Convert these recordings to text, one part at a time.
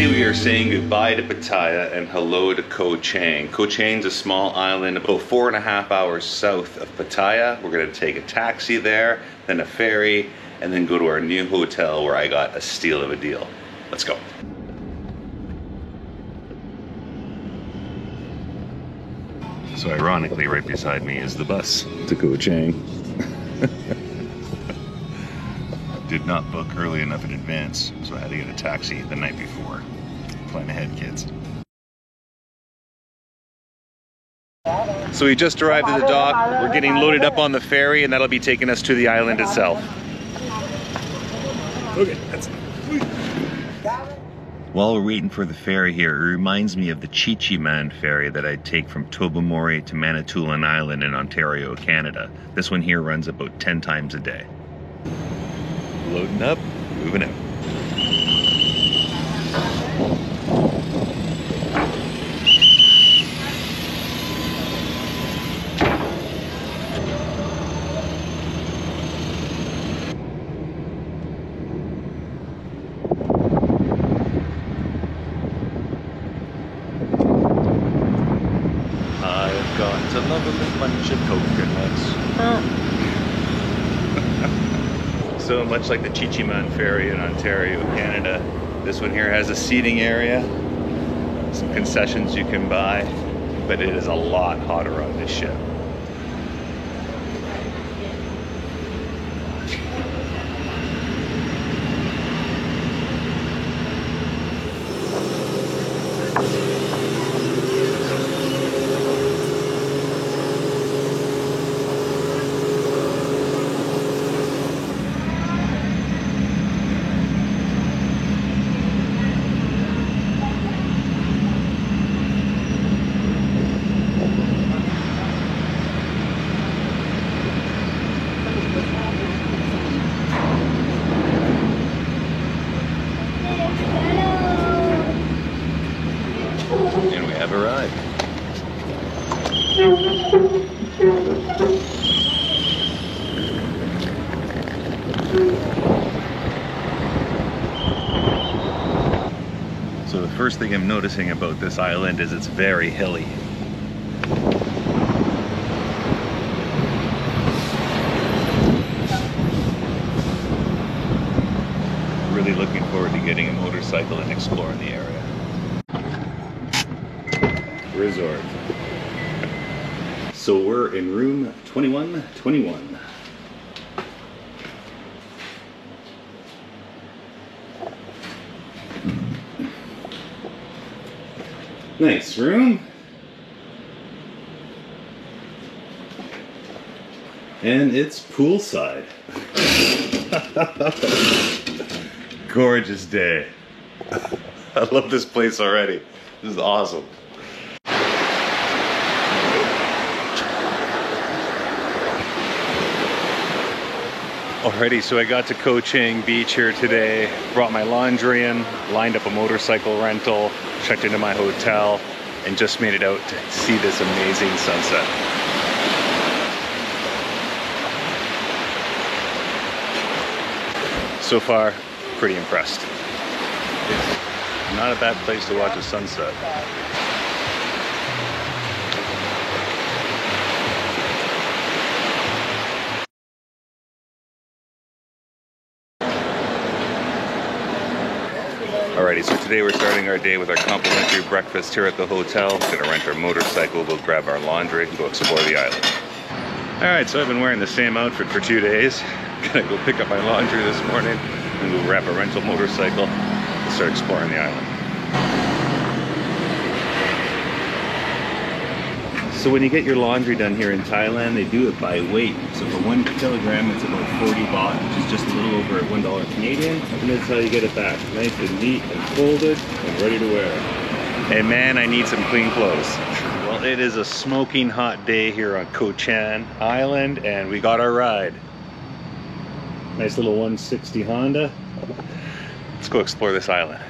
we are saying goodbye to Pattaya and hello to Koh Chang. Koh Chang's a small island about 4.5 hours south of Pattaya. We're gonna take a taxi there, then a ferry, and then go to our new hotel where I got a steal of a deal. Let's go. So ironically, right beside me is the bus to Koh Chang. Did not book early enough in advance, so I had to get a taxi the night before. Plan ahead, kids. So we just arrived at the dock. We're getting loaded up on the ferry, and that'll be taking us to the island itself. Okay, that's it. While we're waiting for the ferry here, it reminds me of the Chi Chi Man ferry that I'd take from Tobermory to Manitoulin Island in Ontario, Canada. This one here runs about 10 times a day. Loading up, moving out. I've got a lovely bunch of coconuts. So much like the Chi Chi Man ferry in Ontario, Canada, this one here has a seating area, some concessions you can buy, but it is a lot hotter on this ship. And we have arrived. So the first thing I'm noticing about this island is it's very hilly. Really looking forward to getting a motorcycle and exploring the area. Resort. So we're in room 2121. Nice room. And it's poolside. Gorgeous day. I love this place already. This is awesome. Alrighty, so I got to Koh Chang Beach here today, brought my laundry in, lined up a motorcycle rental, checked into my hotel, and just made it out to see this amazing sunset. So far, pretty impressed. It's not a bad place to watch a sunset. Alrighty, so today we're starting our day with our complimentary breakfast here at the hotel. Gonna rent our motorcycle, we'll grab our laundry, and go explore the island. Alright, so I've been wearing the same outfit for 2 days. Gonna go pick up my laundry this morning, and we'll grab a rental motorcycle and start exploring the island. So when you get your laundry done here in Thailand, they do it by weight. So for 1 kilogram, it's about 40 baht, which is just a little over $1 Canadian. And that's how you get it back. Nice and neat and folded and ready to wear. Hey man, I need some clean clothes. Well, it is a smoking hot day here on Koh Chang Island, and we got our ride. Nice little 160 Honda. Let's go explore this island.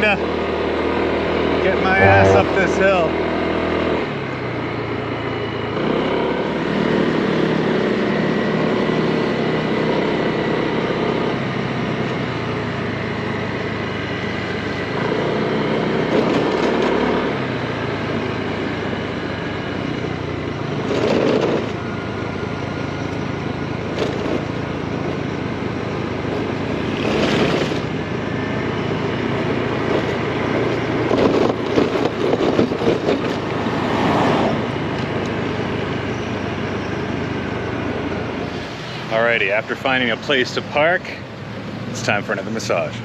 to get my ass up this hill. Alrighty, after finding a place to park, it's time for another massage.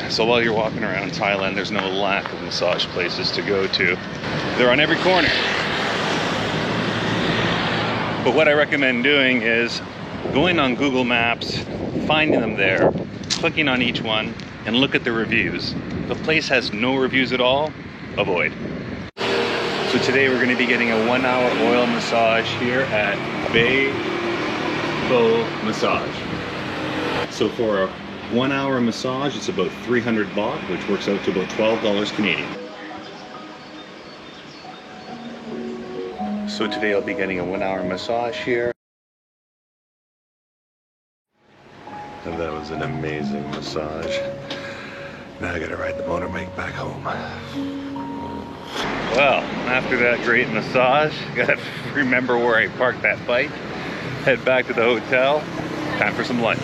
So while you're walking around Thailand, there's no lack of massage places to go to. They're on every corner. But what I recommend doing is going on Google Maps, finding them there, clicking on each one, and look at the reviews. If a place has no reviews at all, avoid. So today we're going to be getting a 1-hour oil massage here at Bay Massage. So for a 1-hour massage, it's about 300 baht, which works out to about $12 Canadian. So today I'll be getting a 1-hour massage here. And that was an amazing massage. Now I gotta ride the motorbike back home. Well, after that great massage, gotta remember where I parked that bike. Head back to the hotel. Time for some lunch.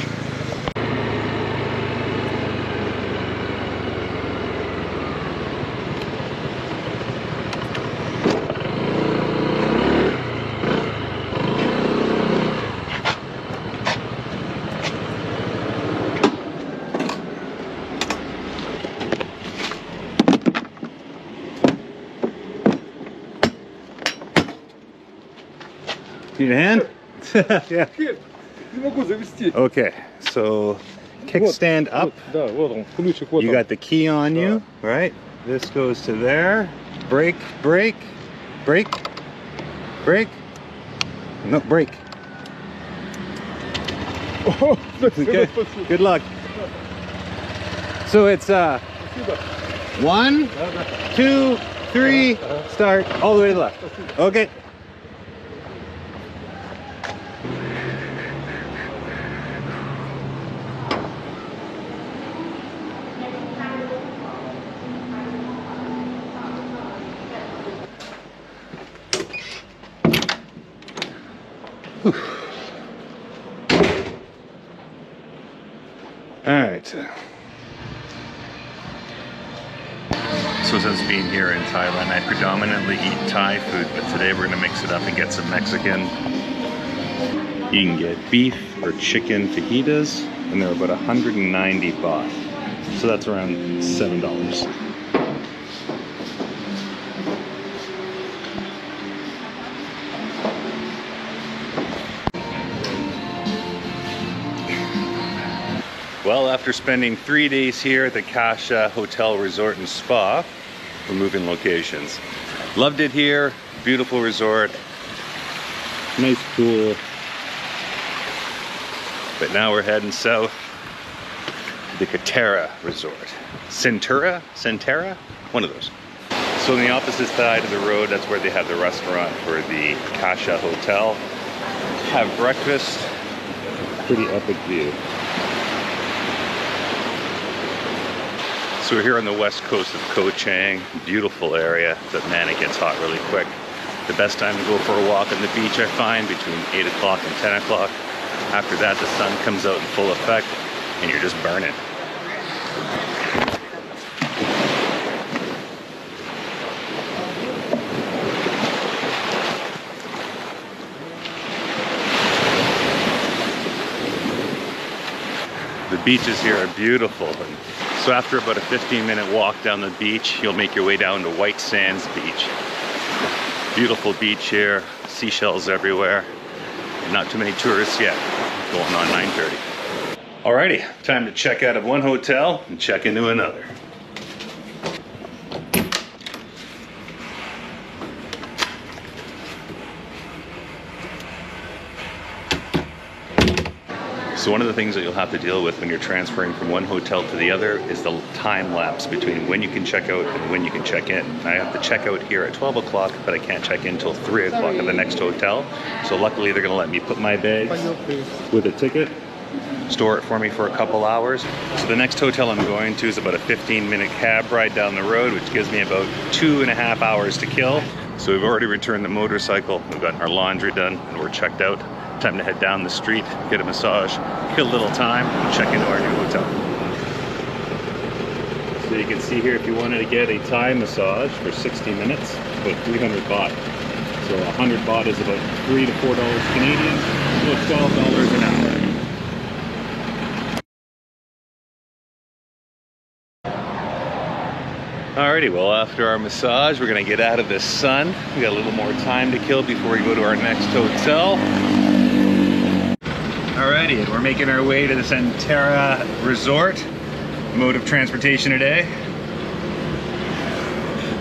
Need a hand? Yeah. Okay, so kickstand up. You got the key on you, right? This goes to there. Brake, brake, brake, brake. No, brake. Okay. Good luck. So it's 1, 2, 3, start all the way to the left. Okay. All right. So since being here in Thailand, I predominantly eat Thai food, but today we're gonna mix it up and get some Mexican. You can get beef or chicken fajitas, and they're about 190 baht. So that's around $7. Well, after spending 3 days here at the Kasha Hotel Resort and Spa, we're moving locations. Loved it here, beautiful resort, nice pool. But now we're heading south to the Katara Resort. Centera? One of those. So on the opposite side of the road, that's where they have the restaurant for the Kasha Hotel. Have breakfast, pretty epic view. So we're here on the west coast of Koh Chang, beautiful area, but man, it gets hot really quick. The best time to go for a walk on the beach, I find, between 8 o'clock and 10 o'clock. After that, the sun comes out in full effect, and you're just burning. The beaches here are beautiful. So after about a 15-minute walk down the beach, you'll make your way down to White Sands Beach. Beautiful beach here, seashells everywhere. Not too many tourists yet, going on 9:30. Alrighty, time to check out of one hotel and check into another. So one of the things that you'll have to deal with when you're transferring from one hotel to the other is the time lapse between when you can check out and when you can check in. I have to check out here at 12 o'clock, but I can't check in until 3 o'clock at the next hotel. So luckily they're gonna let me put my bags with a ticket, store it for me for a couple hours. So the next hotel I'm going to is about a 15-minute cab ride down the road, which gives me about 2.5 hours to kill. So we've already returned the motorcycle, we've gotten our laundry done, and we're checked out. Time to head down the street, get a massage, kill a little time, and check into our new hotel. So you can see here, if you wanted to get a Thai massage for 60 minutes, about 300 baht. So 100 baht is about $3 to $4 Canadian, about $12 an hour. Alrighty, well after our massage, we're gonna get out of this sun. We got a little more time to kill before we go to our next hotel. Alrighty, and we're making our way to the Centara Resort. Mode of transportation today,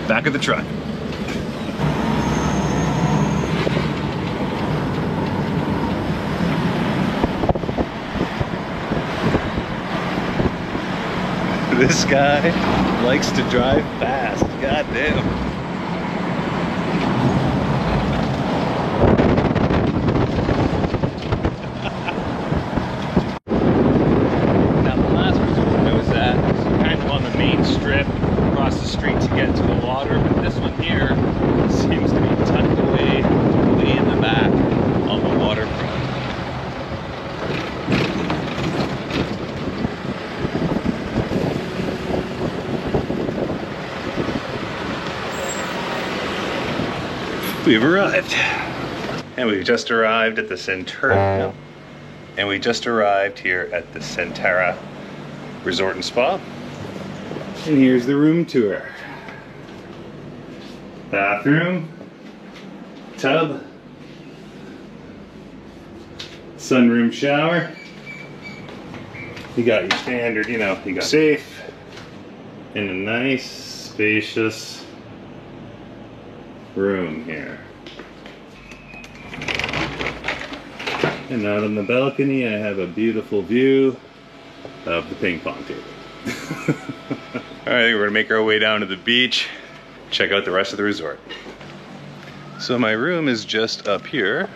back of the truck. This guy likes to drive fast, god damn. Now the last resort I was at was kind of on the main strip, across the street to get to the water, but this one here seems to be tucked away way in the back on the waterfront. We've arrived, and we've just arrived at the Centara, and we just arrived here at the Centara Resort and Spa. And here's the room tour. Bathroom, tub, sunroom shower. You got your standard, you know, you got safe in a nice, spacious room here. And out on the balcony I have a beautiful view of the ping pong table. Alright, we're gonna make our way down to the beach, check out the rest of the resort. So my room is just up here.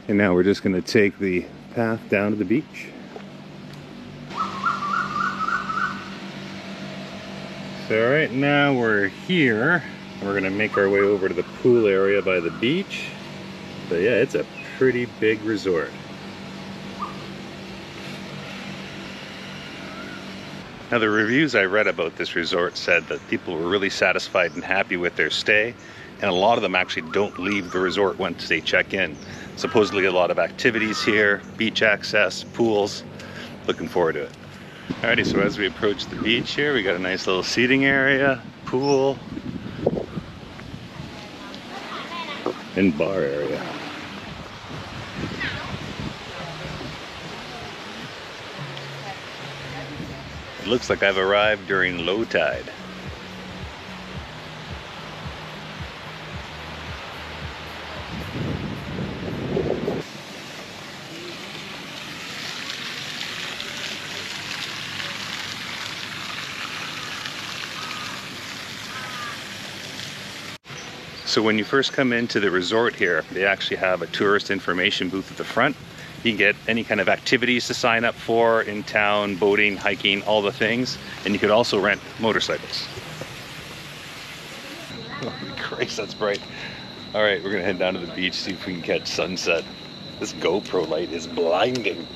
And now we're just gonna take the path down to the beach. So right now we're here. We're gonna make our way over to the pool area by the beach. But yeah, it's a pretty big resort. Now the reviews I read about this resort said that people were really satisfied and happy with their stay, and a lot of them actually don't leave the resort once they check in. Supposedly a lot of activities here, beach access, pools. Looking forward to it. Alrighty, so as we approach the beach here, we got a nice little seating area, pool, and bar area. It looks like I've arrived during low tide. So when you first come into the resort here, they actually have a tourist information booth at the front. You can get any kind of activities to sign up for in town, boating, hiking, all the things. And you could also rent motorcycles. Oh, Christ, that's bright. All right, we're gonna head down to the beach, see if we can catch sunset. This GoPro light is blinding.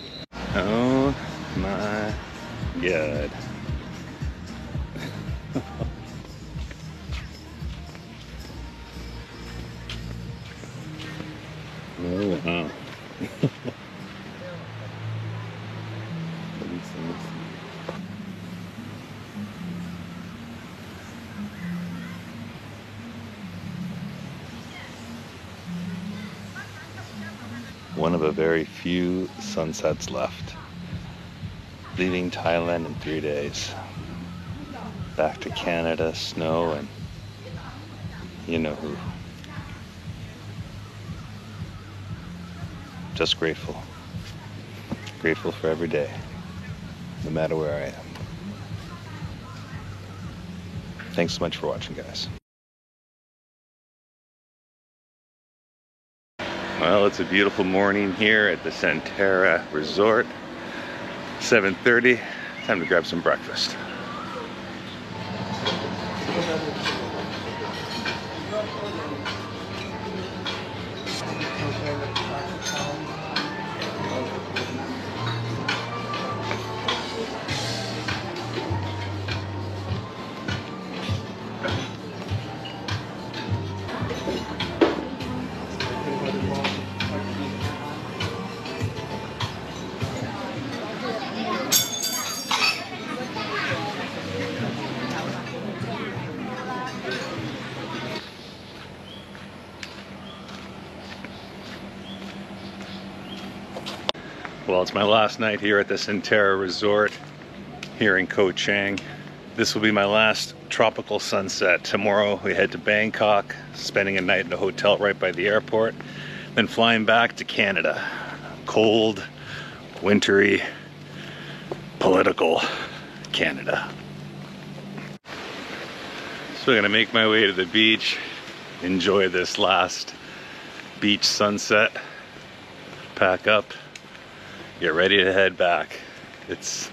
Oh my God. Oh, wow. One of a very few sunsets left. Leaving Thailand in 3 days. Back to Canada, snow, and you know who. Just grateful. Grateful for every day, no matter where I am. Thanks so much for watching, guys. Well, it's a beautiful morning here at the Centerra Resort. 7:30, time to grab some breakfast. Well, it's my last night here at the Centerra Resort here in Koh Chang. This will be my last tropical sunset. Tomorrow we head to Bangkok, spending a night in a hotel right by the airport, then flying back to Canada. Cold, wintry, political Canada. So I'm gonna make my way to the beach, enjoy this last beach sunset, pack up, get ready to head back. It's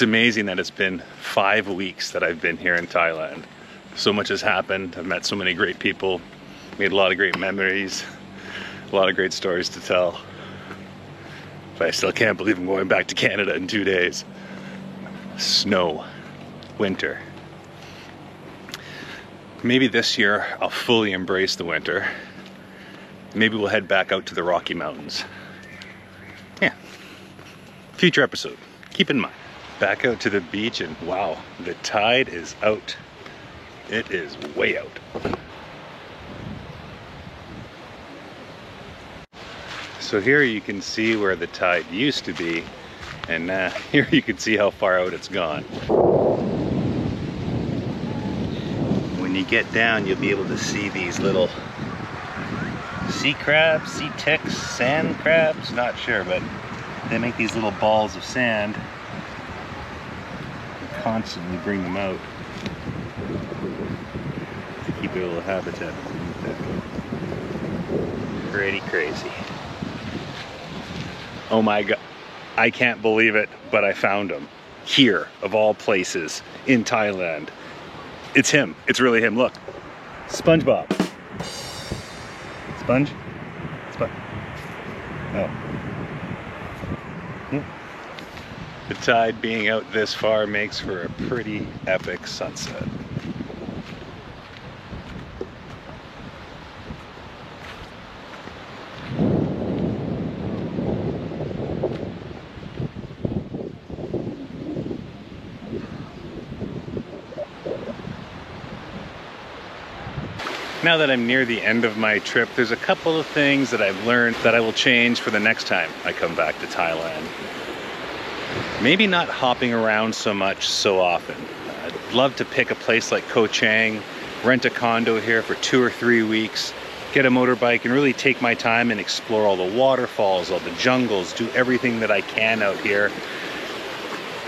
amazing that it's been 5 weeks that I've been here in Thailand. So much has happened. I've met so many great people, made a lot of great memories, a lot of great stories to tell. But I still can't believe I'm going back to Canada in 2 days. Snow, winter. Maybe this year I'll fully embrace the winter. Maybe we'll head back out to the Rocky Mountains. Yeah, future episode, keep in mind. Back out to the beach and wow, the tide is out. It is way out. So here you can see where the tide used to be, and here you can see how far out it's gone. When you get down, you'll be able to see these little sea crabs, sea ticks, sand crabs, not sure, but they make these little balls of sand. They constantly bring them out to keep their little habitat. Pretty crazy. Oh my God, I can't believe it, but I found him. Here, of all places, in Thailand. It's him, it's really him, look. SpongeBob. Sponge? Oh. The tide being out this far makes for a pretty epic sunset. Now that I'm near the end of my trip, there's a couple of things that I've learned that I will change for the next time I come back to Thailand. Maybe not hopping around so much so often. I'd love to pick a place like Koh Chang, rent a condo here for 2 or 3 weeks, get a motorbike and really take my time and explore all the waterfalls, all the jungles, do everything that I can out here.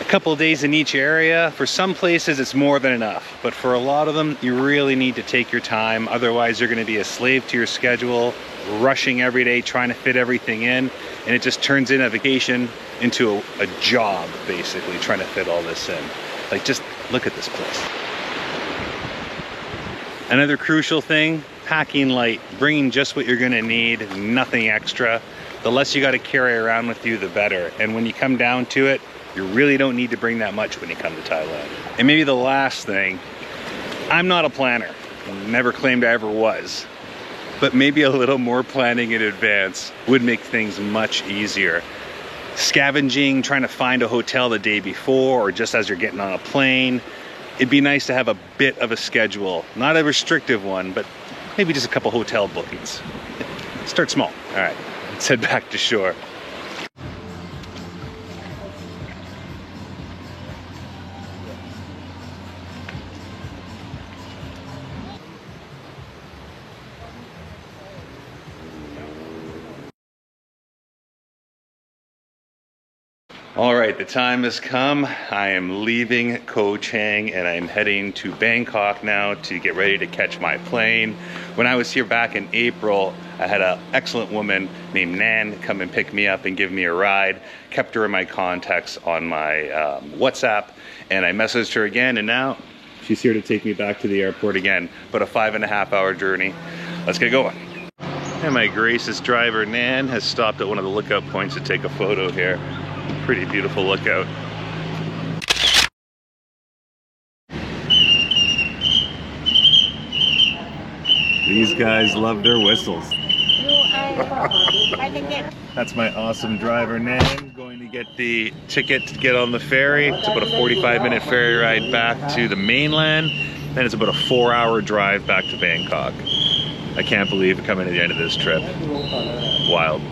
A couple of days in each area. For some places it's more than enough, but for a lot of them you really need to take your time, otherwise you're going to be a slave to your schedule, rushing every day trying to fit everything in, and it just turns in a vacation into a job, basically trying to fit all this in. Like, just look at this place. Another crucial thing, packing light, bringing just what you're going to need, nothing extra. The less you got to carry around with you, the better. And when you come down to it, you really don't need to bring that much when you come to Thailand. And maybe the last thing, I'm not a planner. Never claimed I ever was. But maybe a little more planning in advance would make things much easier. Scavenging, trying to find a hotel the day before or just as you're getting on a plane. It'd be nice to have a bit of a schedule. Not a restrictive one, but maybe just a couple hotel bookings. Start small. All right, let's head back to shore. All right, the time has come. I am leaving Ko Chang and I'm heading to Bangkok now to get ready to catch my plane. When I was here back in April, I had an excellent woman named Nan come and pick me up and give me a ride. Kept her in my contacts on my WhatsApp, and I messaged her again, and now she's here to take me back to the airport again. But a 5.5 hour journey. Let's get going. And my gracious driver Nan has stopped at one of the lookout points to take a photo here. Pretty beautiful lookout. These guys love their whistles. That's my awesome driver Nan going to get the ticket to get on the ferry. It's about a 45-minute ferry ride back to the mainland. Then it's about a 4-hour drive back to Bangkok. I can't believe we're coming to the end of this trip. Wild.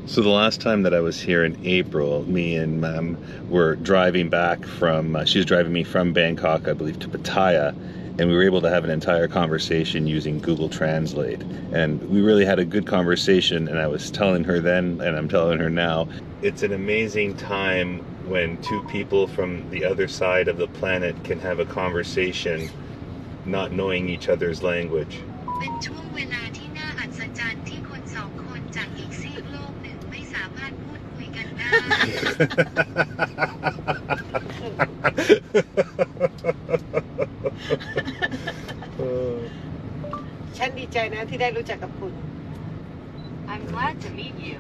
So the last time that I was here in April, me and Mam were driving back from, she was driving me from Bangkok, I believe, to Pattaya, and we were able to have an entire conversation using Google Translate. And we really had a good conversation, and I was telling her then, and I'm telling her now, it's an amazing time when two people from the other side of the planet can have a conversation not knowing each other's language. I'm glad to meet you.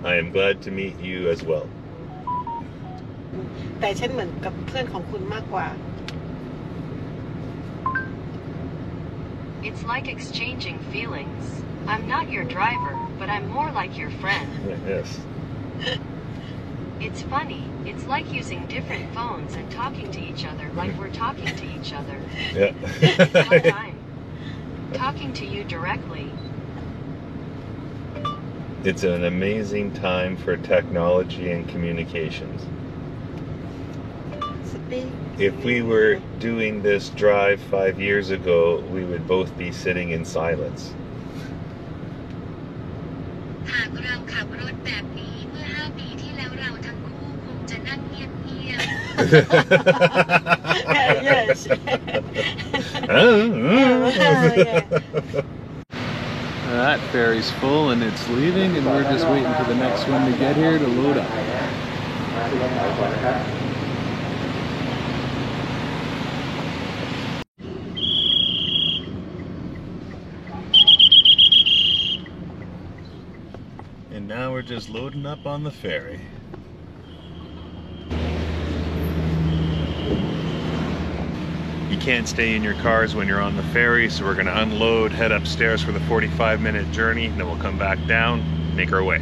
I am glad to meet you as well. แต่ฉันเหมือนกับเพื่อนของคุณมากกว่า It's like exchanging feelings. I'm not your driver, but I'm more like your friend. Yes. It's funny. It's like using different phones and talking to each other like we're talking to each other. Yeah. One time. Talking to you directly. It's an amazing time for technology and communications. If we were doing this drive 5 years ago, we would both be sitting in silence. หากเราขับรถแบบนี้เมื่อ5 ปีที่แล้วเราทั้งคู่คงจะนั่งเงียบ Yes. That ferry's full and it's leaving, and we're just waiting for the next one to get here to load up. And now we're just loading up on the ferry. You can't stay in your cars when you're on the ferry, so we're gonna unload, head upstairs for the 45-minute journey, then we'll come back down, make our way.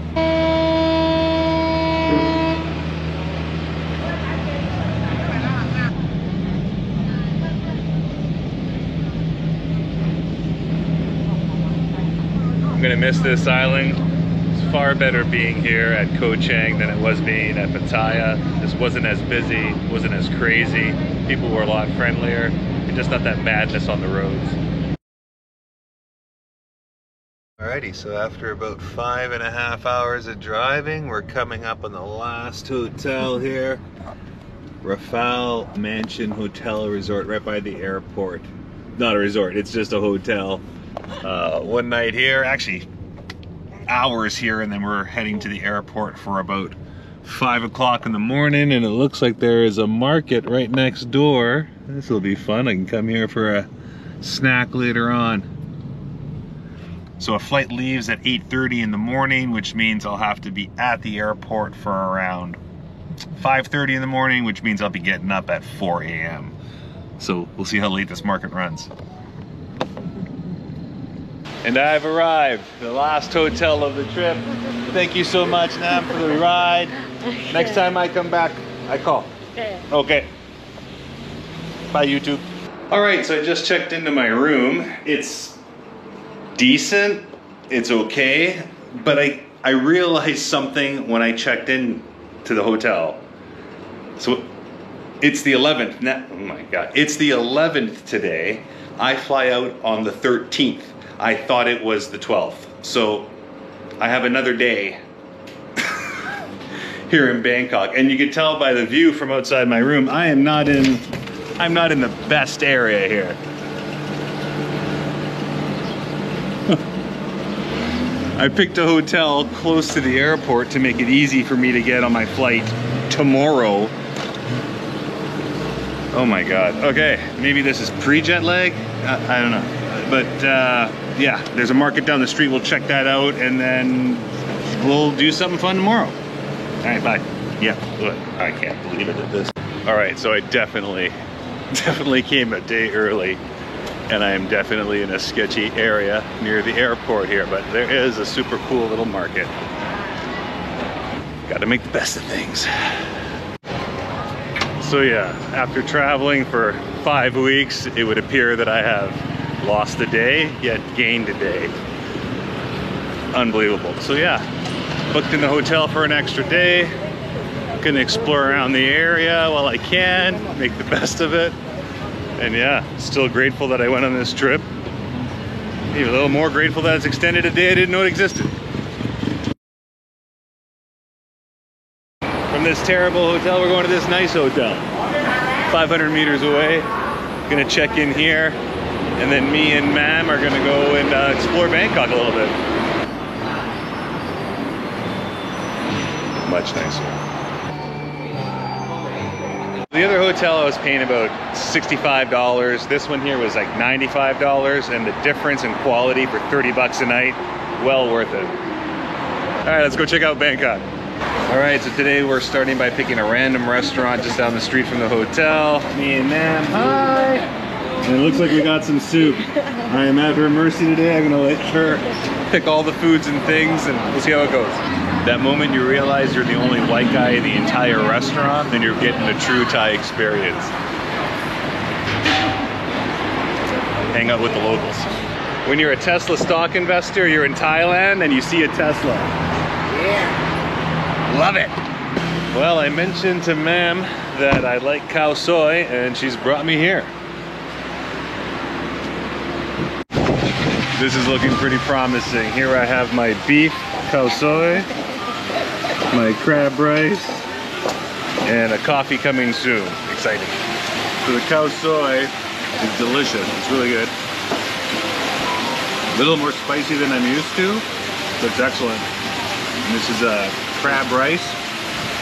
I'm gonna miss this island. It's far better being here at Ko Chang than it was being at Pattaya. This wasn't as busy, wasn't as crazy. People were a lot friendlier, and just not that madness on the roads. Alrighty, so after about 5.5 hours of driving, we're coming up on the last hotel here. Rafale Mansion Hotel Resort, right by the airport. Not a resort, it's just a hotel. One night here, actually hours here, and then we're heading to the airport for about 5 o'clock in the morning, and it looks like there is a market right next door. This will be fun. I can come here for a snack later on. So a flight leaves at 8:30 in the morning, which means I'll have to be at the airport for around 5:30 in the morning, which means I'll be getting up at 4 a.m. So we'll see how late this market runs. And I've arrived, the last hotel of the trip. Thank you so much, Nam, for the ride. Next time I come back, I call. Okay. Bye, YouTube. All right, so I just checked into my room. It's decent, it's okay, but I realized something when I checked in to the hotel. So it's the 11th, oh my God, it's the 11th today. I fly out on the 13th. I thought it was the 12th. So I have another day here in Bangkok. And you can tell by the view from outside my room, I'm not in the best area here. I picked a hotel close to the airport to make it easy for me to get on my flight tomorrow. Oh my God. Okay, maybe this is pre-jet lag? I don't know. But yeah, there's a market down the street. We'll check that out and then we'll do something fun tomorrow. All right, bye. Yeah, look, I can't believe it at this. All right, so I definitely came a day early, and I am definitely in a sketchy area near the airport here, but there is a super cool little market. Got to make the best of things. So yeah, after traveling for 5 weeks, it would appear that I have lost a day, yet gained a day. Unbelievable. So yeah, booked in the hotel for an extra day. Gonna explore around the area while I can, make the best of it. And yeah, still grateful that I went on this trip. Even a little more grateful that it's extended a day I didn't know it existed. From this terrible hotel, we're going to this nice hotel. 500 meters away. Gonna check in here. And then me and Mam are gonna go and explore Bangkok a little bit. Much nicer. The other hotel I was paying about $65. This one here was like $95, and the difference in quality for 30 bucks a night, well worth it. All right, let's go check out Bangkok. All right, so today we're starting by picking a random restaurant just down the street from the hotel. Me and Nam, hi! And it looks like we got some soup. I am at her mercy today. I'm gonna let her pick all the foods and things, and we'll see how it goes. That moment you realize you're the only white guy in the entire restaurant, then you're getting a true Thai experience. Hang out with the locals. When you're a Tesla stock investor, you're in Thailand and you see a Tesla. Yeah. Love it. Well, I mentioned to Mam that I like khao soi, and she's brought me here. This is looking pretty promising. Here I have my beef khao soi, my crab rice, and a coffee coming soon. Exciting. So the khao soi is delicious. It's really good. A little more spicy than I'm used to, but it's excellent. And this is a crab rice.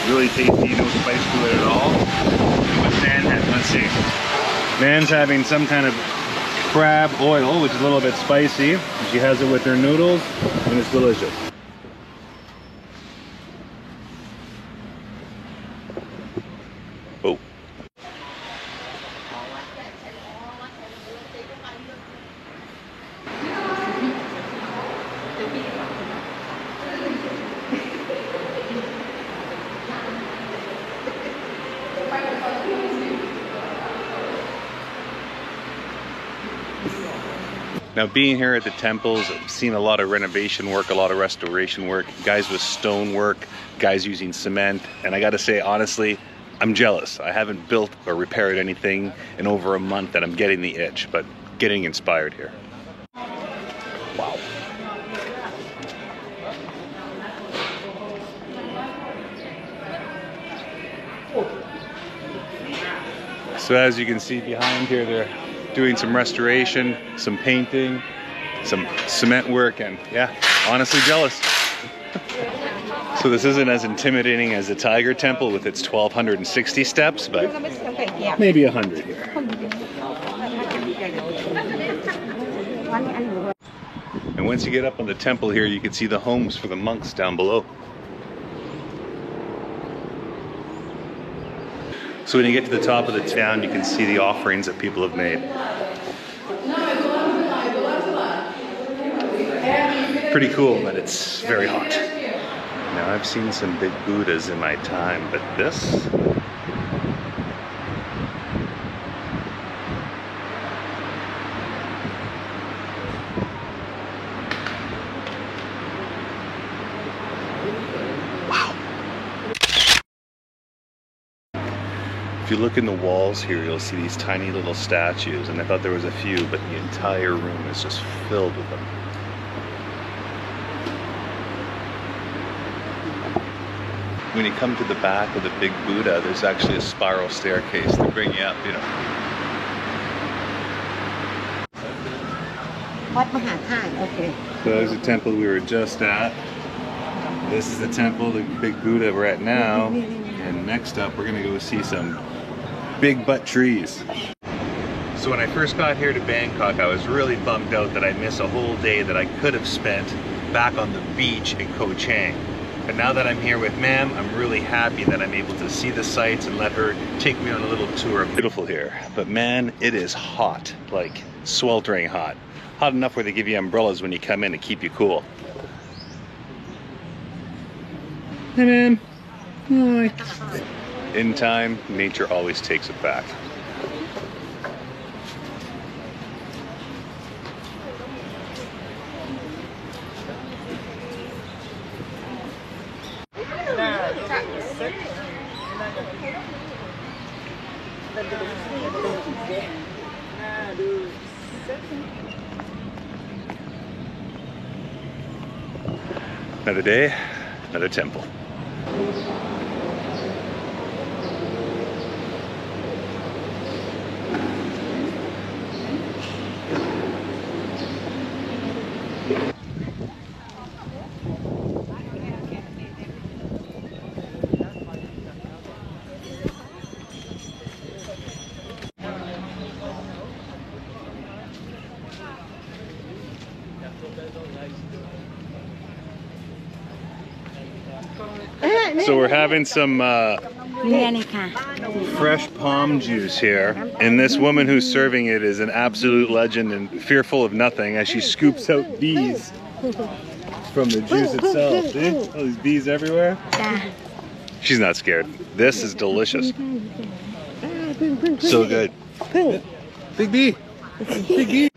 Really tasty, no spice to it at all. And what Nan had, let's see. Nan's having some kind of crab oil, which is a little bit spicy. She has it with her noodles, and it's delicious. Oh. Now, being here at the temples, I've seen a lot of renovation work, a lot of restoration work, guys with stone work, guys using cement, and I gotta say, honestly, I'm jealous. I haven't built or repaired anything in over a month and I'm getting the itch, but getting inspired here. Wow. So as you can see behind here, they're doing some restoration, some painting, some cement work, and yeah, honestly jealous. So this isn't as intimidating as the Tiger Temple with its 1,260 steps, but maybe 100 here. And once you get up on the temple here, you can see the homes for the monks down below. So when you get to the top of the town, you can see the offerings that people have made. Pretty cool, but it's very hot. Now, I've seen some big Buddhas in my time, but this? If you look in the walls here, you'll see these tiny little statues, and I thought there was a few, but the entire room is just filled with them. when you come to the back of the big Buddha, there's actually a spiral staircase to bring you up, you know. วัดมหาธาตุโอเค So there's a temple we were just at. This is the temple, the big Buddha we're at now. And next up, we're gonna go see some big butt trees. So when I first got here to Bangkok, I was really bummed out that I missed a whole day that I could have spent back on the beach in Koh Chang. But now that I'm here with Ma'am, I'm really happy that I'm able to see the sights and let her take me on a little tour. Beautiful here, but man, it is hot, like sweltering hot. Hot enough where they give you umbrellas when you come in to keep you cool. Hey man. Hi. In time, nature always takes it back. Another day, another temple. So we're having some fresh palm juice here, and this woman who's serving it is an absolute legend and fearful of nothing as she scoops out bees from the juice itself. See? All these bees everywhere. She's not scared. This is delicious. So good. Big bee. Big bee.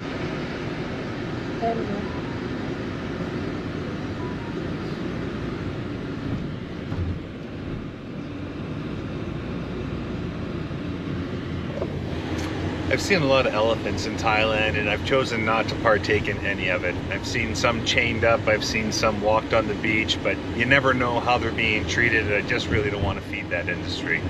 I've seen a lot of elephants in Thailand, and I've chosen not to partake in any of it. I've seen some chained up, I've seen some walked on the beach, but you never know how they're being treated, and I just really don't want to feed that industry.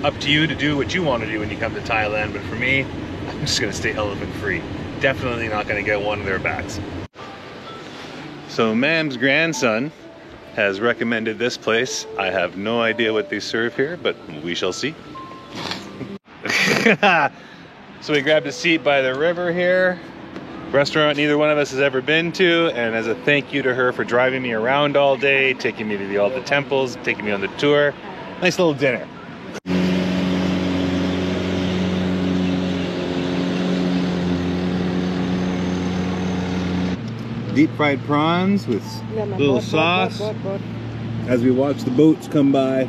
Up to you to do what you want to do when you come to Thailand, but for me, I'm just going to stay elephant free. Definitely not going to get one of their bats. So Ma'am's grandson has recommended this place. I have no idea what they serve here, but we shall see. So we grabbed a seat by the river here, restaurant neither one of us has ever been to, and as a thank you to her for driving me around all day, taking me to all the temples, taking me on the tour. Nice little dinner. Deep fried prawns with little sauce as we watch the boats come by.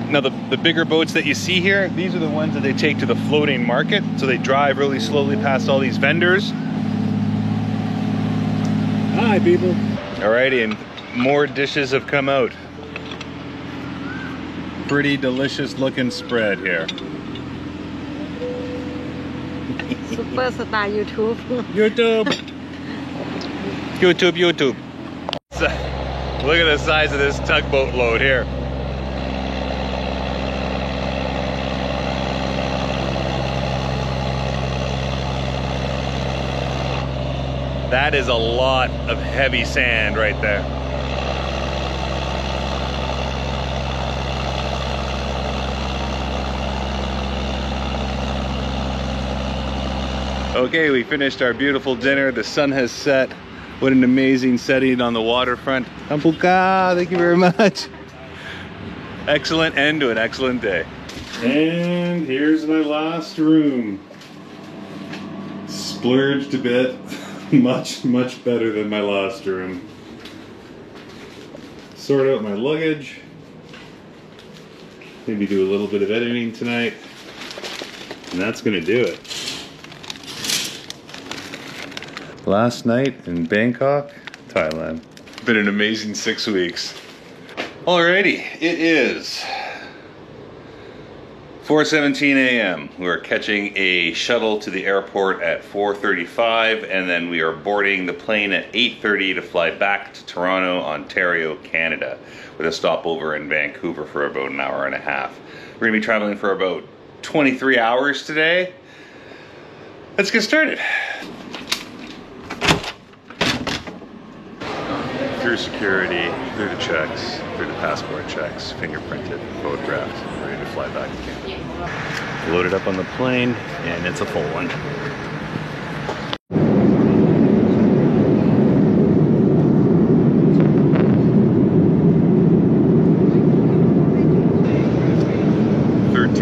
Now the bigger boats that you see here, these are the ones that they take to the floating market. So they drive really slowly past all these vendors. Hi people. Alrighty, and more dishes have come out. Pretty delicious looking spread here. Super star YouTube. YouTube. YouTube, YouTube. Look at the size of this tugboat load here. That is a lot of heavy sand right there. Okay, we finished our beautiful dinner. The sun has set. What an amazing setting on the waterfront. Kampuka, thank you very much. Excellent end to an excellent day. And here's my last room. Splurged a bit. Much better than my last room. Sort out my luggage. Maybe do a little bit of editing tonight. And that's gonna do it. Last night in Bangkok, Thailand. Been an amazing 6 weeks. Alrighty, it is 4:17 a.m. We're catching a shuttle to the airport at 4:35, and then we are boarding the plane at 8:30 to fly back to Toronto, Ontario, Canada, with a stopover in Vancouver for about an hour and a half. We're gonna be traveling for about 23 hours today. Let's get started. Through security, through the checks, through the passport checks, fingerprinted, photographed, ready to fly back to Canada. Loaded up on the plane, and it's a full one.